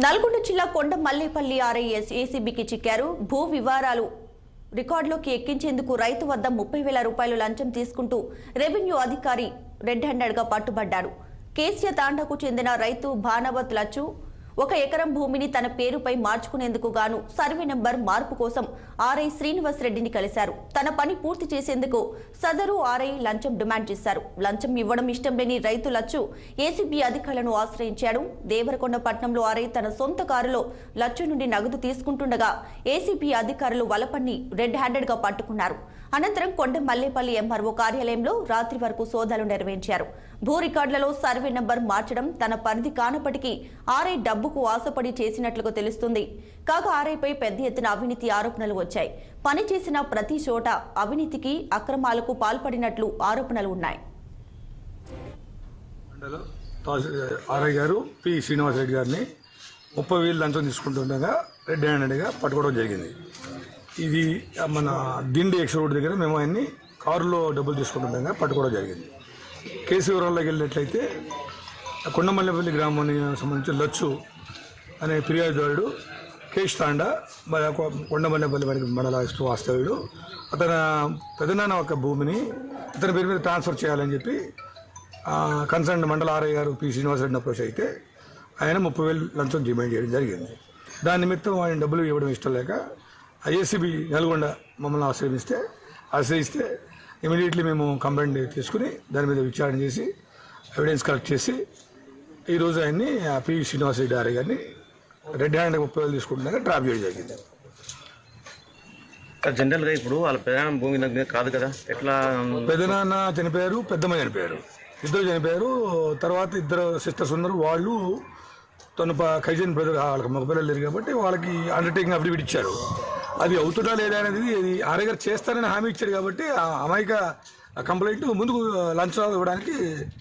నల్గొండ జిల్లా కొండమల్లేపల్లి ఆర్ఐఎస్ ఏసీబీకి చిక్కారు. భూ వివరాలు రికార్డులోకి ఎక్కించేందుకు రైతు వద్ద 30,000 రూపాయలు లంచం తీసుకుంటూ రెవెన్యూ అధికారి రెడ్ హ్యాండెడ్గా పట్టుబడ్డాడు. కేసీఆర్ తాండాకు చెందిన రైతు భానవత్ లచ్చు 1 ఎకరం భూమిని తన పేరుపై మార్చుకునేందుకు గాను సర్వే నెంబర్ మార్పు కోసం ఆర్ఐ శ్రీనివాస్ రెడ్డిని కలిశారు. తన పని పూర్తి చేసేందుకు సదరు ఆర్ఐ లంచం డిమాండ్ చేశారు. లంచం ఇవ్వడం ఇష్టం లేని రైతు లచ్చు ఏసీబీ అధికారులను ఆశ్రయించాడు. దేవరకొండ పట్టణంలో ఆర్ఐ తన సొంత కారులో లచ్చు నుండి నగదు తీసుకుంటుండగా ఏసీబీ అధికారులు వలపన్ని రెడ్ హ్యాండెడ్గా పట్టుకున్నారు. అనంతరం కొండమల్లేపల్లి ఎంఆర్ఓ కార్యాలయంలో రాత్రి వరకు సోదాలు నిర్వహించారు. భూ రికార్డులలో సర్వే నంబర్ మార్చడం తన పరిధి కానప్పటికీ ఆర్ఐ డబ్బుకు ఆశపడి చేసినట్లుగా తెలుస్తుంది. కాగా ఆర్ఐపై పెద్ద ఎత్తున అవినీతి ఆరోపణలు వచ్చాయి. పని చేసిన ప్రతి చోట అవినీతికి అక్రమాలకు పాల్పడినట్లు ఆరోపణలు ఉన్నాయి. ఆర్ఐ గారు పి శ్రీనివాస్ రెడ్డి గారిని 30,000 లంచం తీసుకుంటుండగా రెడ్ హ్యాండెడ్గా పట్టుకోవడం జరిగింది. ఇది మన దిండి ఎక్స్ రోడ్ దగ్గర మేము ఆయన్ని కారులో డబ్బులు తీసుకుంటుండగా పట్టుకోవడం జరిగింది. కేసు వివరాల్లోకి వెళ్ళినట్లయితే కొండమల్లేపల్లి గ్రామానికి సంబంధించిన లచ్చు అనే ఫిర్యాదుదారుడు కేష్ తాండా కొండమల్లేపల్లి మండల వాస్తవ్యుడు అతని పెదనాన్న ఒక భూమిని అతని పేరు మీద ట్రాన్స్ఫర్ చేయాలని చెప్పి కన్సర్న్ మండల ఆర్ఐ గారు పి శ్రీనివాసరెడ్డిని అప్రోచ్ అయితే ఆయన 30,000 లంచం డిమాండ్ చేయడం జరిగింది. దాని నిమిత్తం ఆయన డబ్బులు ఇవ్వడం ఇష్టం లేక ఏసీబీ నల్గొండ మమ్మల్ని ఆశ్రయిస్తే ఇమీడియట్లీ మేము కంప్లైంట్ తీసుకుని దాని మీద విచారణ చేసి ఎవిడెన్స్ కలెక్ట్ చేసి ఈరోజు ఆయన్ని పి శ్రీనివాస్ రెడ్డి ఆర్ఐ గారిని రెడ్ హ్యాండ్ 30,000 తీసుకుంటున్నాక ట్రాప్ చేయడం జరిగింది. జనరల్గా ఇప్పుడు వాళ్ళ ప్రధాన భూమి కాదు కదా, ఎట్లా? పెదనాన్న చనిపోయారు, పెద్దమ్మ చనిపోయారు, ఇద్దరు చనిపోయారు. తర్వాత 2 సిస్టర్స్ ఉన్నారు. వాళ్ళు తను కైజన్ బ్రదర్ వాళ్ళకి మగపిల్లలు లేరు కాబట్టి వాళ్ళకి అండర్టేకింగ్ అఫిడవిట్ ఇచ్చారు. అది అవుతుందా లేదా అనేది ఆర్ఐ గారు చేస్తారని హామీ ఇచ్చారు కాబట్టి ఆ అమాయక కంప్లైంట్ ముందుకు లంచం ఇవ్వడానికి